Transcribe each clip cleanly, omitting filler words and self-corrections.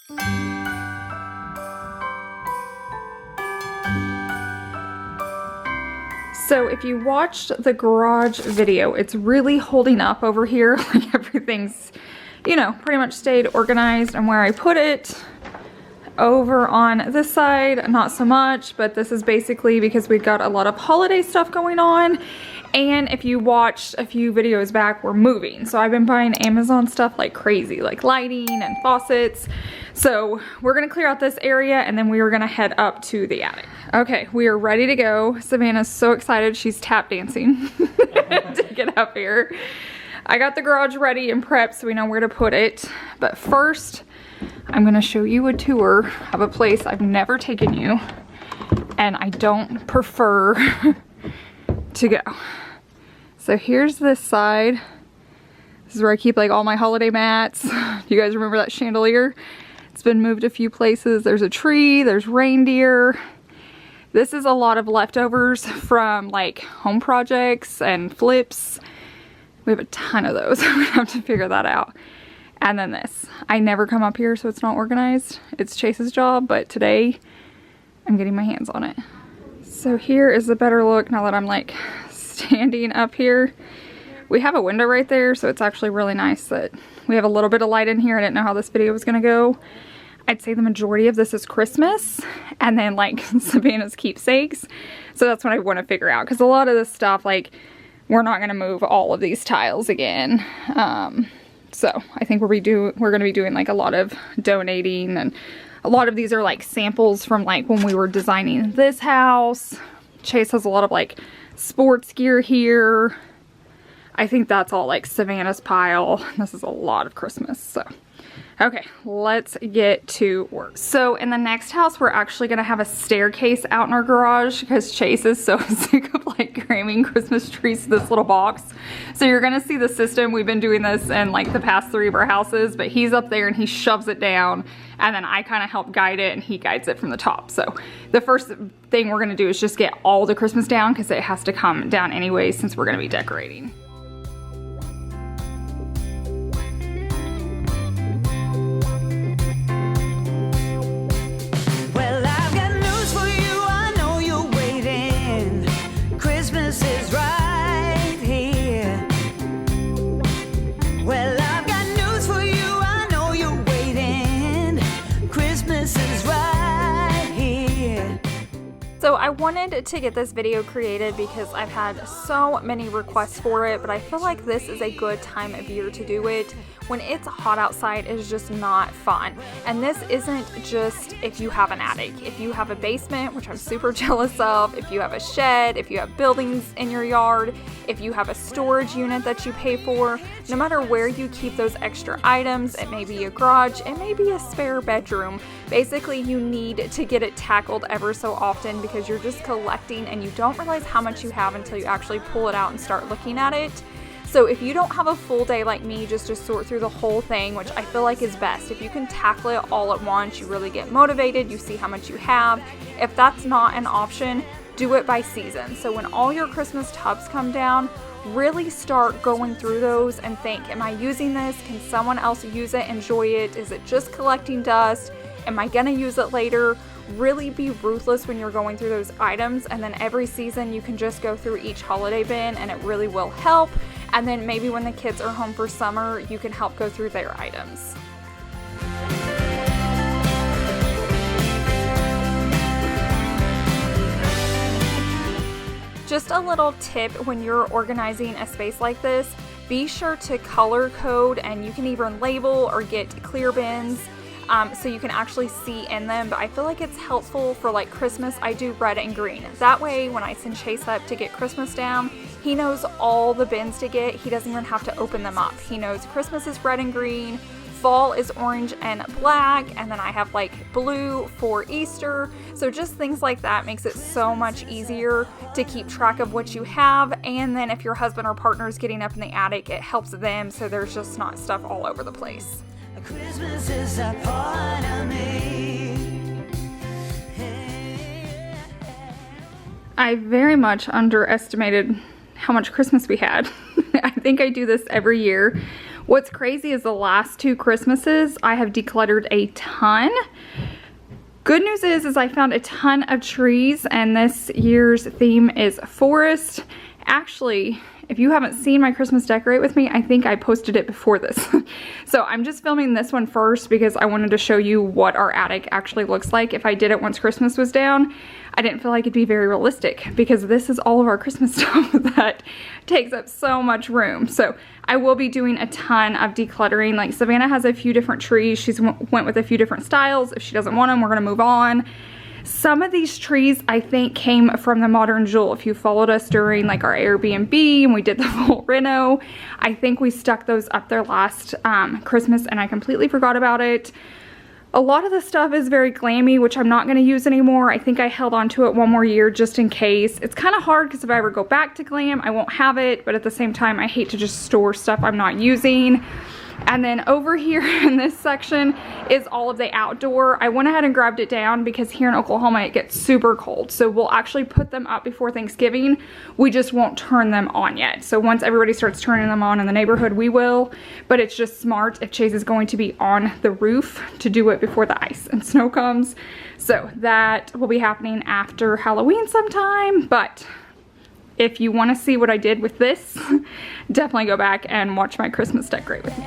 So if you watched the garage video, it's really holding up over here. Like everything's, you know, pretty much stayed organized, and where I put it over on this side, not so much, but this is basically because we've got a lot of holiday stuff going on. And if you watched a few videos back, we're moving. So I've been buying Amazon stuff like crazy, like lighting and faucets. So we're gonna clear out this area and then we are gonna head up to the attic. Okay, we are ready to go. Savannah's so excited, she's tap dancing to get up here. I got the garage ready and prepped so we know where to put it. But first, I'm gonna show you a tour of a place I've never taken you and I don't prefer to go. So here's this side. This is where I keep like all my holiday mats. Do you guys remember that chandelier? It's been moved a few places. There's a tree, there's reindeer. This is a lot of leftovers from like home projects and flips. We have a ton of those. We have to figure that out. And then this. I never come up here so it's not organized. It's Chase's job, but today I'm getting my hands on it. So here is a better look now that I'm like standing up here. We have a window right there, so it's actually really nice that we have a little bit of light in here. I didn't know how this video was gonna go. I'd say the majority of this is Christmas and then like Savannah's keepsakes. So that's what I want to figure out, because a lot of this stuff, like, we're not gonna move all of these tiles again. So I think we're gonna be doing like a lot of donating, and a lot of these are like samples from like when we were designing this house. Chase has a lot of like sports gear here. I think that's all like Savannah's pile. This is a lot of Christmas, so. Okay, let's get to work. So in the next house, we're actually gonna have a staircase out in our garage because Chase is so sick of like cramming Christmas trees to this little box. So you're gonna see the system. We've been doing this in like the past 3 of our houses, but he's up there and he shoves it down, and then I kind of help guide it and he guides it from the top. So the first thing we're gonna do is just get all the Christmas down because it has to come down anyway since we're gonna be decorating. So I wanted to get this video created because I've had so many requests for it, but I feel like this is a good time of year to do it. When it's hot outside, it's just not fun. And this isn't just if you have an attic. If you have a basement, which I'm super jealous of, if you have a shed, if you have buildings in your yard, if you have a storage unit that you pay for, no matter where you keep those extra items, it may be a garage, it may be a spare bedroom. Basically, you need to get it tackled ever so often because you're just collecting and you don't realize how much you have until you actually pull it out and start looking at it. So if you don't have a full day like me just to sort through the whole thing, which I feel like is best, if you can tackle it all at once, you really get motivated, you see how much you have. If that's not an option, do it by season. So when all your Christmas tubs come down, really start going through those and think, am I using this? Can someone else use it, enjoy it? Is it just collecting dust? Am I gonna use it later? Really be ruthless when you're going through those items, and then every season you can just go through each holiday bin and it really will help. And then maybe when the kids are home for summer, you can help go through their items. Just a little tip when you're organizing a space like this, be sure to color code, and you can even label or get clear bins so you can actually see in them. But I feel like it's helpful for like Christmas. I do red and green. That way when I send Chase up to get Christmas down, he knows all the bins to get. He doesn't even have to open them up. He knows Christmas is red and green, fall is orange and black, and then I have like blue for Easter. So just things like that makes it so much easier to keep track of what you have. And then if your husband or partner is getting up in the attic, it helps them so there's just not stuff all over the place. Christmas is a part of me. I very much underestimated how much Christmas we had. I think I do this every year. What's crazy is the last 2 Christmases, I have decluttered a ton. Good news is I found a ton of trees, and this year's theme is forest. Actually, if you haven't seen my Christmas decorate with me, I think I posted it before this. So I'm just filming this one first because I wanted to show you what our attic actually looks like. If I did it once Christmas was down, I didn't feel like it'd be very realistic because this is all of our Christmas stuff that takes up so much room. So I will be doing a ton of decluttering. Like Savannah has a few different trees. She's went with a few different styles. If she doesn't want them, we're gonna move on. Some of these trees I think came from the Modern Jewel. If you followed us during like our Airbnb and we did the full reno, I think we stuck those up there last Christmas and I completely forgot about it. A lot of the stuff is very glammy, which I'm not going to use anymore. I think I held on to it one more year just in case. It's kind of hard because if I ever go back to glam, I won't have it, but at the same time, I hate to just store stuff I'm not using. And then over here in this section is all of the outdoor. I went ahead and grabbed it down because here in Oklahoma it gets super cold. So we'll actually put them up before Thanksgiving. We just won't turn them on yet. So once everybody starts turning them on in the neighborhood, we will. But it's just smart if Chase is going to be on the roof to do it before the ice and snow comes. So that will be happening after Halloween sometime. But if you want to see what I did with this, definitely go back and watch my Christmas decorate with me.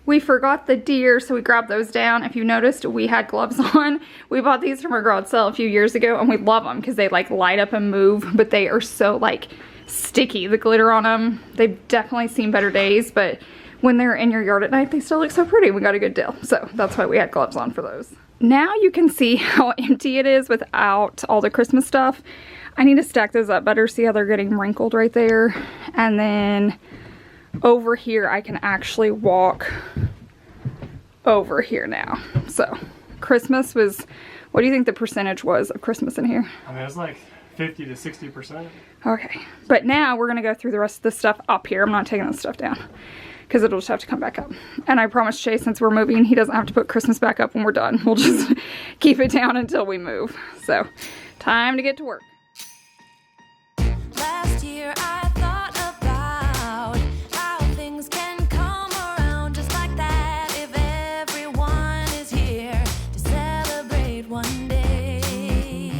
We forgot the deer, so we grabbed those down. If you noticed, we had gloves on. We bought these from our garage sale a few years ago, and we love them because they like light up and move, but they are so like sticky, the glitter on them. They've definitely seen better days, but when they're in your yard at night, they still look so pretty. We got a good deal, so that's why we had gloves on for those. Now you can see how empty it is without all the Christmas stuff. I need to stack those up better. See how they're getting wrinkled right there? And then over here I can actually walk over here now. So Christmas was, what do you think the percentage was of Christmas in here? I mean, it was like 50 to 60%. Okay, but now we're gonna go through the rest of the stuff up here. I'm not taking this stuff down because it'll just have to come back up. And I promised Chase, since we're moving, he doesn't have to put Christmas back up when we're done. We'll just keep it down until we move. So time to get to work. Last year I thought about how things can come around just like that if everyone is here to celebrate one day.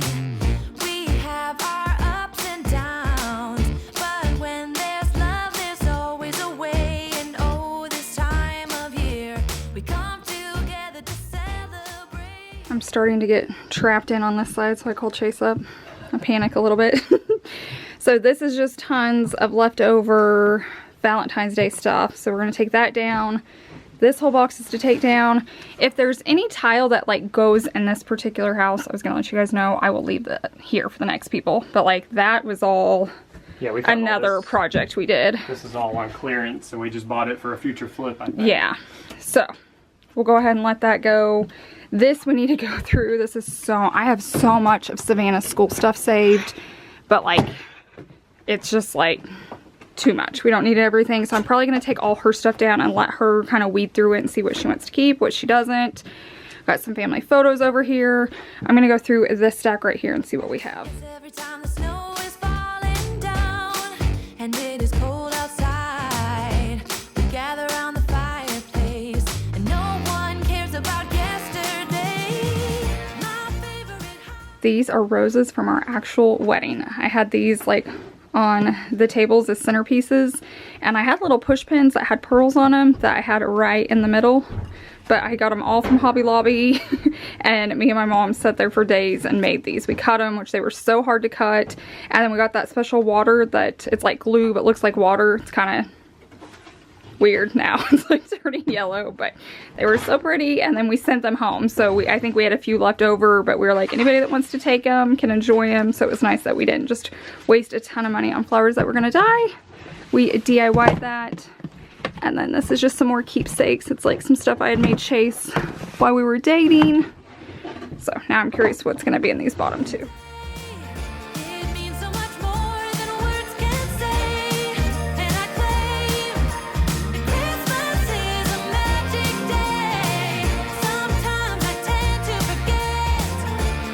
We have our ups and downs, but when there's love there's always a way. And oh, this time of year we come together to celebrate. I'm starting to get trapped in on this side, so I call Chase up. I panic a little bit. So this is just tons of leftover Valentine's Day stuff. So we're going to take that down. This whole box is to take down. If there's any tile that like goes in this particular house, I was going to let you guys know, I will leave that here for the next people. But like that was all another project we did. This is all on clearance, and we just bought it for a future flip, I think. Yeah. So we'll go ahead and let that go. This we need to go through. This is so, I have so much of Savannah's school stuff saved, but like, it's just like too much. We don't need everything. So I'm probably going to take all her stuff down and let her kind of weed through it and see what she wants to keep, what she doesn't. Got some family photos over here. I'm going to go through this stack right here and see what we have. Every time the snow is falling down and it is cold outside, we gather around the fireplace and no one cares about yesterday. My favorite. These are roses from our actual wedding. I had these like on the tables as centerpieces, and I had little push pins that had pearls on them that I had right in the middle, but I got them all from Hobby Lobby and me and my mom sat there for days and made these. We cut them, which they were so hard to cut, and then we got that special water that it's like glue but looks like water. It's kind of weird now. It's like turning yellow, but they were so pretty, and then we sent them home. So I think we had a few left over, but we were like, anybody that wants to take them can enjoy them. So it was nice that we didn't just waste a ton of money on flowers that were gonna die. We DIY'd that. And then this is just some more keepsakes. It's like some stuff I had made Chase while we were dating. So now I'm curious what's gonna be in these bottom two. It means so much more than words can say, and I claim that Christmas is a magic day. Sometimes I tend to forget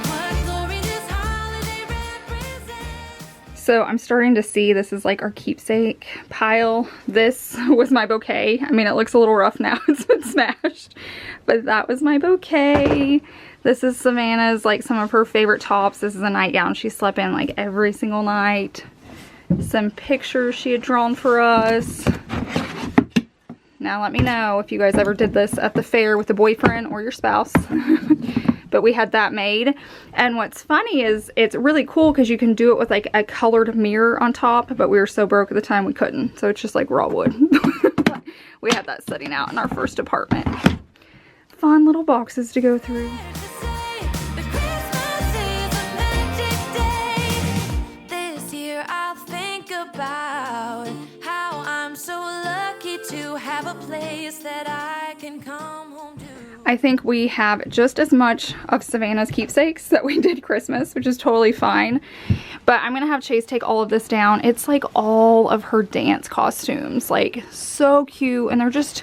what glory this holiday represents. So I'm starting to see this is like our keepsake pile. This was my bouquet. I mean, it looks a little rough now. It's been smashed, but that was my bouquet. This is Savannah's, like some of her favorite tops. This is a nightgown she slept in like every single night. Some pictures she had drawn for us. Now let me know if you guys ever did this at the fair with a boyfriend or your spouse. But we had that made. And what's funny is it's really cool because you can do it with like a colored mirror on top, but we were so broke at the time we couldn't. So it's just like raw wood. We had that sitting out in our first apartment. Fun little boxes to go through. I think we have just as much of Savannah's keepsakes that we did Christmas, which is totally fine. But I'm gonna have Chase take all of this down. It's like all of her dance costumes, like so cute, and they're just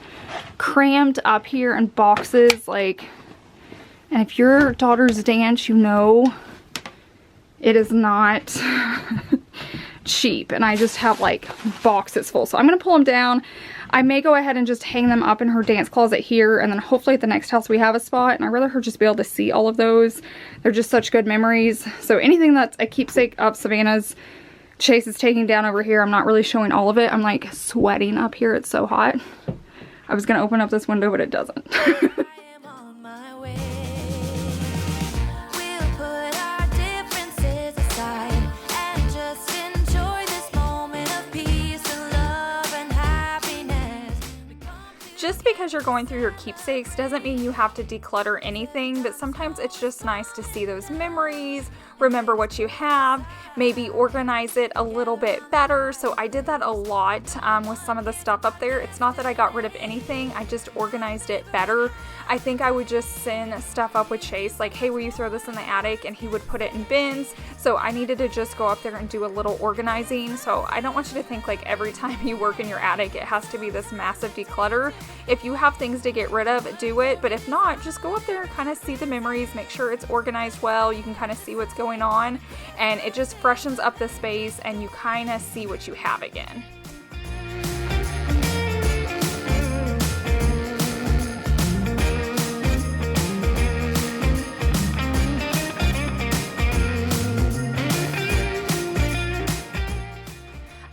crammed up here in boxes. Like, and if your daughter's dance, you know it is not cheap, and I just have like boxes full. So I'm gonna pull them down. I may go ahead and just hang them up in her dance closet here, and then hopefully at the next house we have a spot, and I'd rather her just be able to see all of those. They're just such good memories. So anything that's a keepsake of Savannah's, Chase is taking down over here. I'm not really showing all of it. I'm like sweating up here. It's so hot. I was gonna open up this window, but it doesn't. Just because you're going through your keepsakes doesn't mean you have to declutter anything, but sometimes it's just nice to see those memories, remember what you have, maybe organize it a little bit better. So I did that a lot with some of the stuff up there. It's not that I got rid of anything, I just organized it better. I think I would just send stuff up with Chase, like, hey, will you throw this in the attic? And he would put it in bins. So I needed to just go up there and do a little organizing. So I don't want you to think like every time you work in your attic, it has to be this massive declutter. If you have things to get rid of, do it. But if not, just go up there and kind of see the memories, make sure it's organized well. You can kind of see what's going on, and it just freshens up the space and you kind of see what you have again.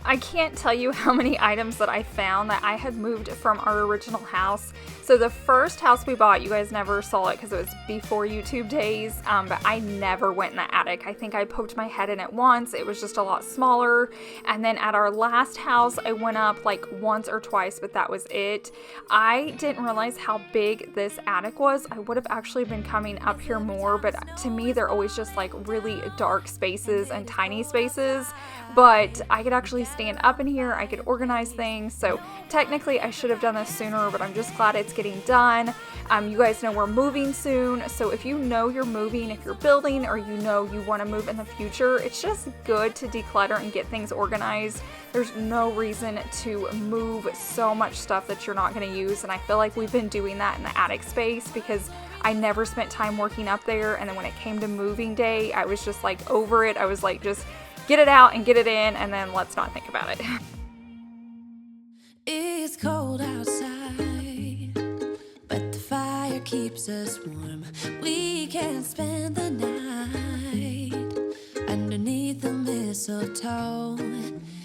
I can't tell you how many items that I found that I had moved from our original house. So the first house we bought, you guys never saw it because it was before YouTube days, but I never went in the attic. I think I poked my head in it once. It was just a lot smaller. And then at our last house, I went up like once or twice, but that was it. I didn't realize how big this attic was. I would have actually been coming up here more, but to me, they're always just like really dark spaces and tiny spaces. But I could actually stand up in here, I could organize things. So technically I should have done this sooner, but I'm just glad it's getting done. You guys know we're moving soon. So if you know you're moving, if you're building, or you know you want to move in the future, it's just good to declutter and get things organized. There's no reason to move so much stuff that you're not going to use. And I feel like we've been doing that in the attic space because I never spent time working up there. And then when it came to moving day, I was just like over it. I was like, just get it out and get it in, and then let's not think about it. It's cold outside, but the fire keeps us warm. We can spend the night underneath the mistletoe.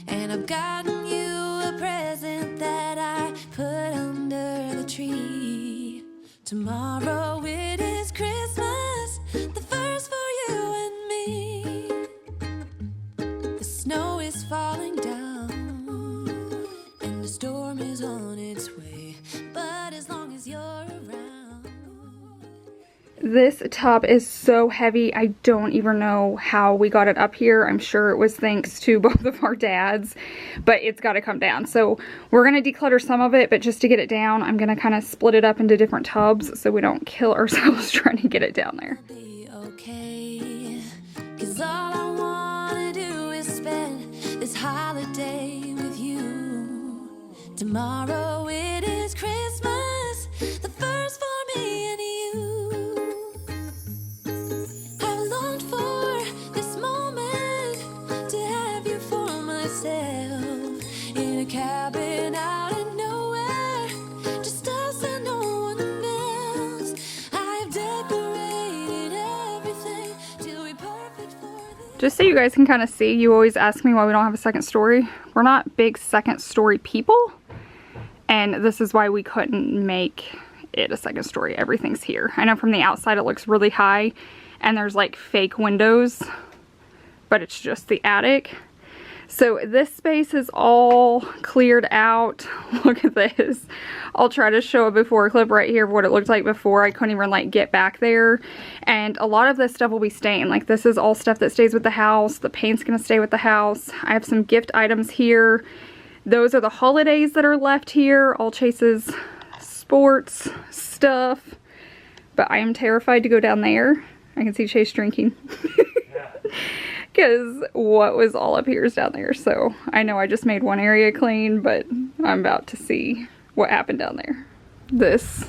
And I've gotten you a present that I put under the tree. Tomorrow it is Christmas, the first for you and me. Snow is falling down and the storm is on its way, but as long as you're around. This tub is so heavy. I don't even know how we got it up here. I'm sure it was thanks to both of our dads, but it's got to come down. So we're going to declutter some of it, but just to get it down, I'm going to kind of split it up into different tubs so we don't kill ourselves trying to get it down there. Be okay, 'cause all I wanna do is spend this holiday with you. Tomorrow it is Christmas, the first for me and you. I've longed for this moment to have you for myself in a cabin out of nowhere, just us and no one else. I've decorated everything till we're perfect for this. Just so you guys can kind of see, you always ask me why we don't have a second story. We're not big second story people, and this is why we couldn't make it a second story. Everything's here. I know from the outside it looks really high and there's like fake windows, but it's just the attic. So this space is all cleared out. Look at this. I'll try to show a before clip right here of what it looked like before. I couldn't even like get back there. And a lot of this stuff will be staying. Like this is all stuff that stays with the house. The paint's gonna stay with the house. I have some gift items here. Those are the holidays that are left here. All Chase's sports stuff. But I am terrified to go down there. I can see Chase drinking. Because what was all up here is down there. So I know I just made one area clean, but I'm about to see what happened down there. This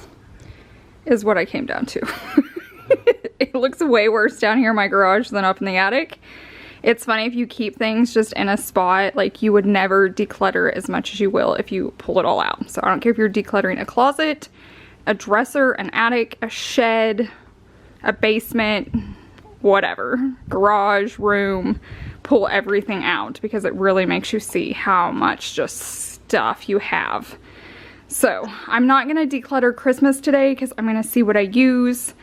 is what I came down to. It looks way worse down here in my garage than up in the attic. It's funny, if you keep things just in a spot, like you would never declutter as much as you will if you pull it all out. So I don't care if you're decluttering a closet, a dresser, an attic, a shed, a basement, whatever, garage, room, pull everything out because it really makes you see how much just stuff you have. So I'm not gonna declutter Christmas today because I'm gonna see what I use,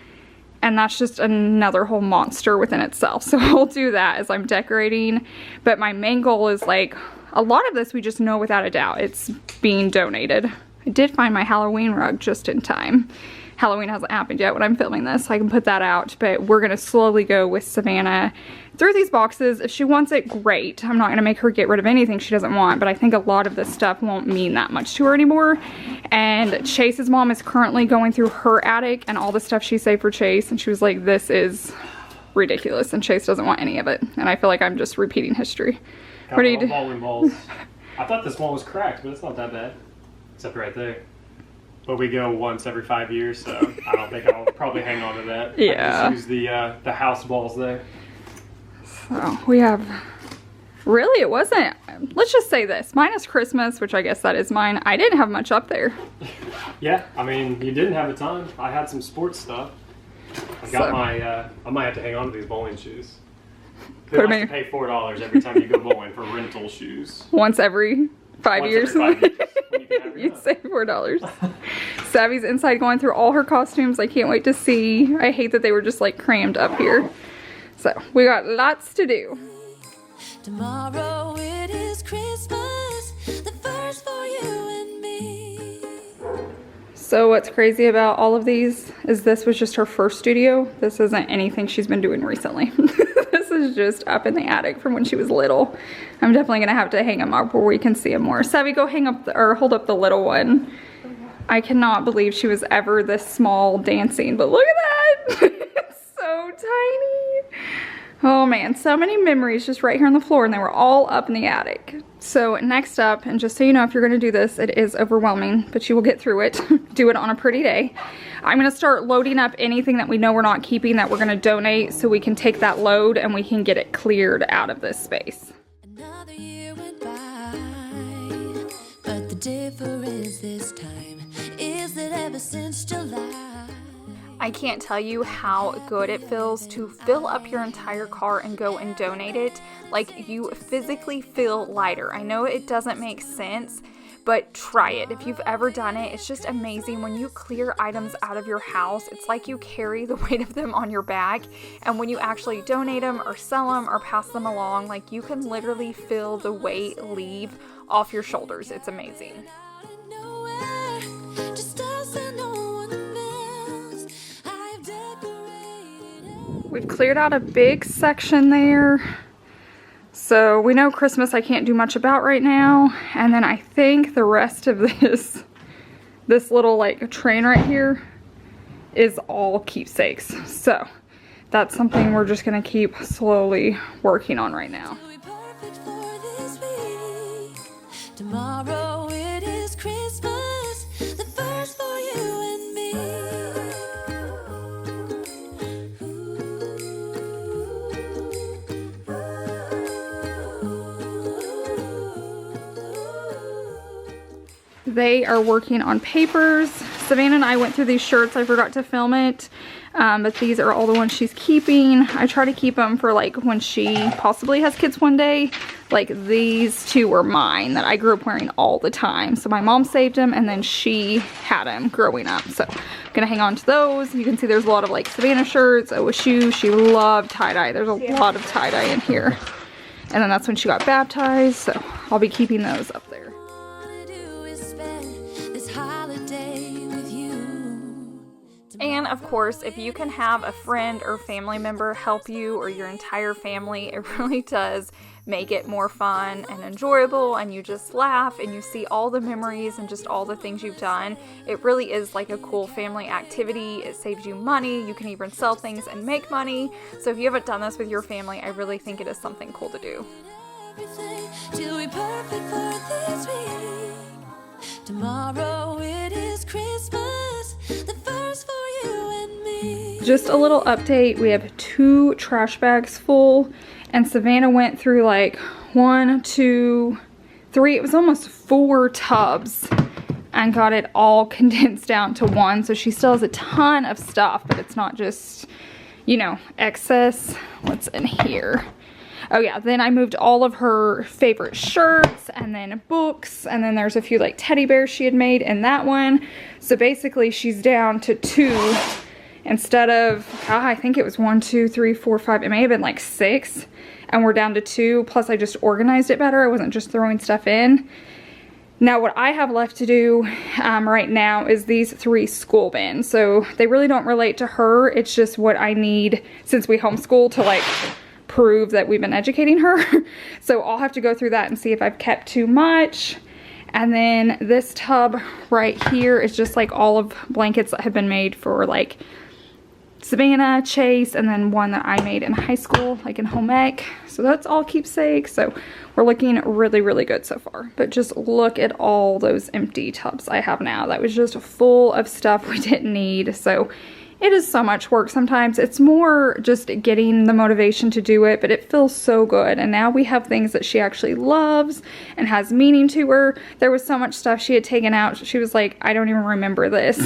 and that's just another whole monster within itself. So I'll do that as I'm decorating. But my main goal is, like, a lot of this we just know without a doubt it's being donated. I did find my Halloween rug just in time. Halloween hasn't happened yet when I'm filming this, so I can put that out, but we're gonna slowly go with Savannah through these boxes. If she wants it, great. I'm not gonna make her get rid of anything she doesn't want, but I think a lot of this stuff won't mean that much to her anymore. And Chase's mom is currently going through her attic and all the stuff she saved for Chase, and she was like, this is ridiculous, and Chase doesn't want any of it. And I feel like I'm just repeating history. Got What do you do? bowling balls. I thought this one was cracked, but it's not that bad. Except right there. But we go once every 5 years, so I don't think I'll probably hang on to that. Yeah. I just use the house balls there. So we have, really, it wasn't, let's just say this, minus Christmas, which I guess that is mine, I didn't have much up there. Yeah, I mean, you didn't have a ton. I had some sports stuff. I got I might have to hang on to these bowling shoes. Who likes to pay $4 every time you go bowling for rental shoes? Once every 5 years. Every 5 years. When you can have your You'd own. save $4. Savvy's inside going through all her costumes. I can't wait to see. I hate that they were just like crammed up here. So we got lots to do. Tomorrow it is Christmas, the first for you and me. So what's crazy about all of these is this was just her first studio. This isn't anything she's been doing recently. This is just up in the attic from when she was little. I'm definitely gonna have to hang them up where we can see them more. Savvy, go hang up or hold up the little one. I cannot believe she was ever this small dancing, but look at that. It's so tiny. Oh man, so many memories just right here on the floor, and they were all up in the attic. So next up, and just so you know, if you're gonna do this, it is overwhelming, but you will get through it. Do it on a pretty day. I'm gonna start loading up anything that we know we're not keeping that we're gonna donate, so we can take that load and we can get it cleared out of this space. Another year went by, but the difference this time is that ever since July, I can't tell you how good it feels to fill up your entire car and go and donate it. Like, you physically feel lighter. I know it doesn't make sense, but try it. If you've ever done it, it's just amazing. When you clear items out of your house, it's like you carry the weight of them on your back. And when you actually donate them or sell them or pass them along, like, you can literally feel the weight leave off your shoulders. It's amazing. out of nowhere, just us and no one else. I've decorated We've cleared out a big section there. So we know Christmas I can't do much about right now. And then I think the rest of this little like train right here is all keepsakes. So that's something we're just gonna keep slowly working on right now. Tomorrow it is Christmas, the first for you and me. They are working on papers. Savannah and I went through these shirts. I forgot to film it, but these are all the ones she's keeping. I try to keep them for like when she possibly has kids one day. Like these two were mine that I grew up wearing all the time. So my mom saved them and then she had them growing up. So I'm gonna hang on to those. You can see there's a lot of like Savannah shirts, OSU. She loved tie-dye. There's a lot of tie-dye in here. And then that's when she got baptized. So I'll be keeping those up there. And of course, if you can have a friend or family member help you or your entire family, it really does make it more fun and enjoyable, and you just laugh and you see all the memories and just all the things you've done. It really is like a cool family activity. It saves you money. You can even sell things and make money. So if you haven't done this with your family, I really think it is something cool to do. Tomorrow it is Christmas, the first for you and me. Just a little update, we have 2 trash bags full, and Savannah went through like 1, 2, 3, it was almost 4 tubs and got it all condensed down to 1. So she still has a ton of stuff, but it's not just, you know, excess. What's in here? Oh yeah, then I moved all of her favorite shirts and then books, and then there's a few like teddy bears she had made in that one. So basically she's down to 2 instead of, I think it was 1, 2, 3, 4, 5, it may have been like 6, and we're down to 2, plus I just organized it better. I wasn't just throwing stuff in. Now what I have left to do right now is these 3 school bins. So they really don't relate to her, it's just what I need since we homeschool to like prove that we've been educating her. So I'll have to go through that and see if I've kept too much. And then this tub right here is just like all of blankets that have been made for like Savannah, Chase, and then one that I made in high school, like in home ec. So that's all keepsakes. So we're looking really, really good so far. But just look at all those empty tubs I have now. That was just full of stuff we didn't need. So it is so much work sometimes. It's more just getting the motivation to do it, but it feels so good. And now we have things that she actually loves and has meaning to her. There was so much stuff she had taken out. She was like, I don't even remember this.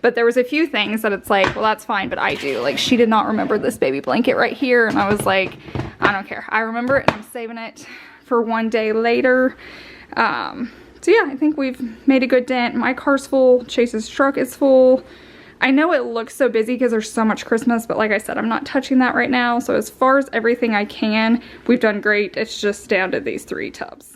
But there was a few things that it's like, well, that's fine, but I do. Like, she did not remember this baby blanket right here. And I was like, I don't care. I remember it and I'm saving it for one day later. So yeah, I think we've made a good dent. My car's full. Chase's truck is full. I know it looks so busy because there's so much Christmas, but like I said, I'm not touching that right now. So as far as everything I can, we've done great. It's just down to these 3 tubs.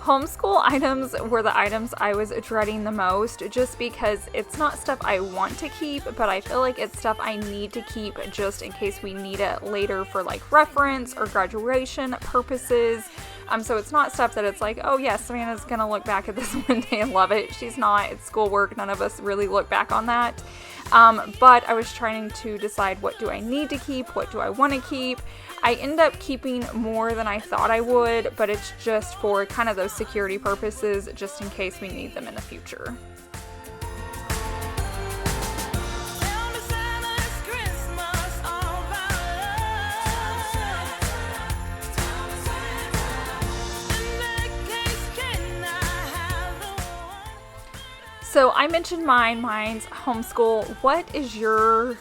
Homeschool items were the items I was dreading the most, just because it's not stuff I want to keep, but I feel like it's stuff I need to keep just in case we need it later for like reference or graduation purposes. So it's not stuff that it's like, oh yes, Savannah's gonna look back at this one day and love it. She's not. It's schoolwork. None of us really look back on that. But I was trying to decide, what do I need to keep? What do I want to keep? I end up keeping more than I thought I would, but it's just for kind of those security purposes, just in case we need them in the future. So I mentioned mine's homeschool. What is your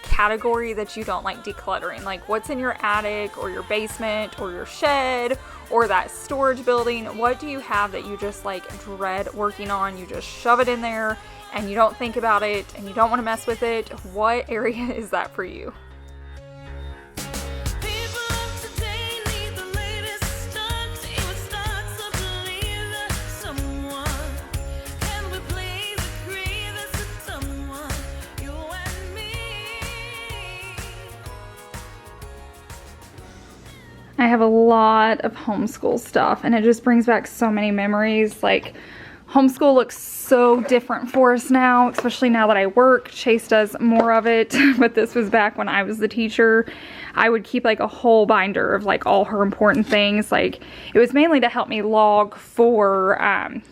category that you don't like decluttering? Like, what's in your attic or your basement or your shed or that storage building? What do you have that you just like dread working on? You just shove it in there and you don't think about it and you don't want to mess with it. What area is that for you? People of today need the latest stuff. It would start I have a lot of homeschool stuff, and it just brings back so many memories. Like, homeschool looks so different for us now, especially now that I work. Chase does more of it, but this was back when I was the teacher. I would keep like a whole binder of like all her important things. Like, it was mainly to help me log for,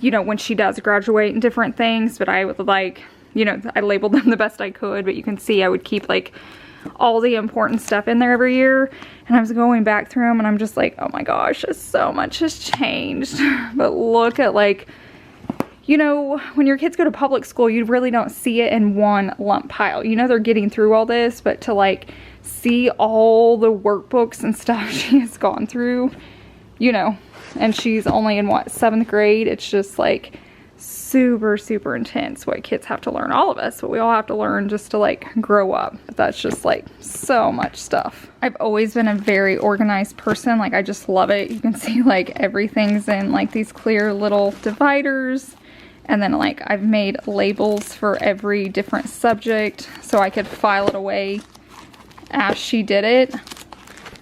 you know, when she does graduate and different things, but I would like, you know, I labeled them the best I could, but you can see I would keep like all the important stuff in there every year. And I was going back through them and I'm just like, oh my gosh, so much has changed. But look at, like, you know, when your kids go to public school, you really don't see it in one lump pile. You know, they're getting through all this, but to like see all the workbooks and stuff she has gone through, you know, and she's only in what, 7th grade, it's just like super intense what kids have to learn. All of us, what we all have to learn just to like grow up. That's just like so much stuff. I've always been a very organized person. Like, I just love it. You can see like everything's in like these clear little dividers. And then like I've made labels for every different subject so I could file it away as she did it.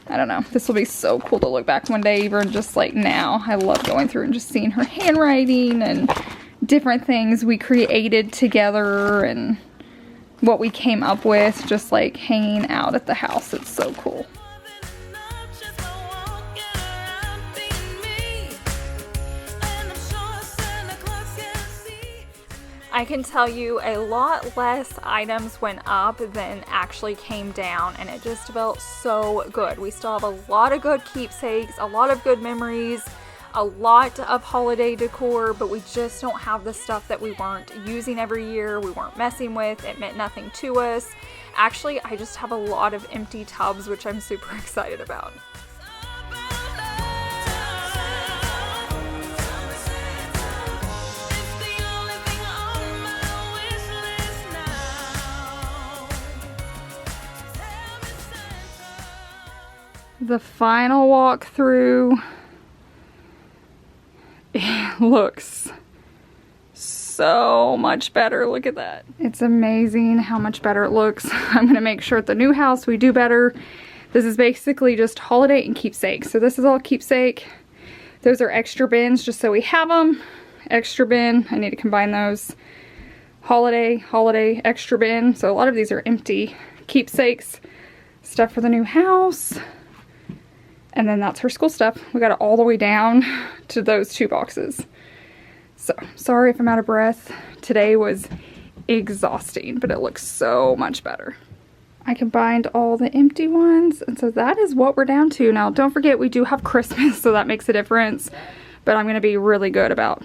I don't know. This will be so cool to look back one day, even just like now. I love going through and just seeing her handwriting and different things we created together and what we came up with just like hanging out at the house. It's so cool. I can tell you a lot less items went up than actually came down, and it just felt so good. We still have a lot of good keepsakes, a lot of good memories, a lot of holiday decor, but we just don't have the stuff that we weren't using every year, we weren't messing with. It meant nothing to us. Actually, I just have a lot of empty tubs, which I'm super excited about. The final walkthrough, it looks so much better. Look at that. It's amazing how much better it looks. I'm gonna make sure at the new house we do better. This is basically just holiday and keepsake. So this is all keepsake. Those are extra bins just so we have them. Extra bin, I need to combine those. Holiday, extra bin. So a lot of these are empty. Keepsakes, stuff for the new house. And then that's her school stuff. We got it all the way down to those 2 boxes. So, sorry if I'm out of breath. Today was exhausting, but it looks so much better. I combined all the empty ones, and so that is what we're down to. Now, don't forget, we do have Christmas, so that makes a difference. But I'm going to be really good about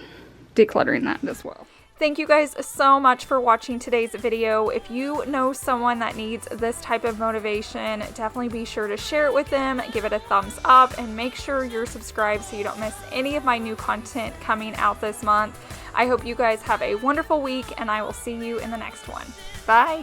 decluttering that as well. Thank you guys so much for watching today's video. If you know someone that needs this type of motivation, definitely be sure to share it with them, give it a thumbs up, and make sure you're subscribed so you don't miss any of my new content coming out this month. I hope you guys have a wonderful week, and I will see you in the next one. Bye!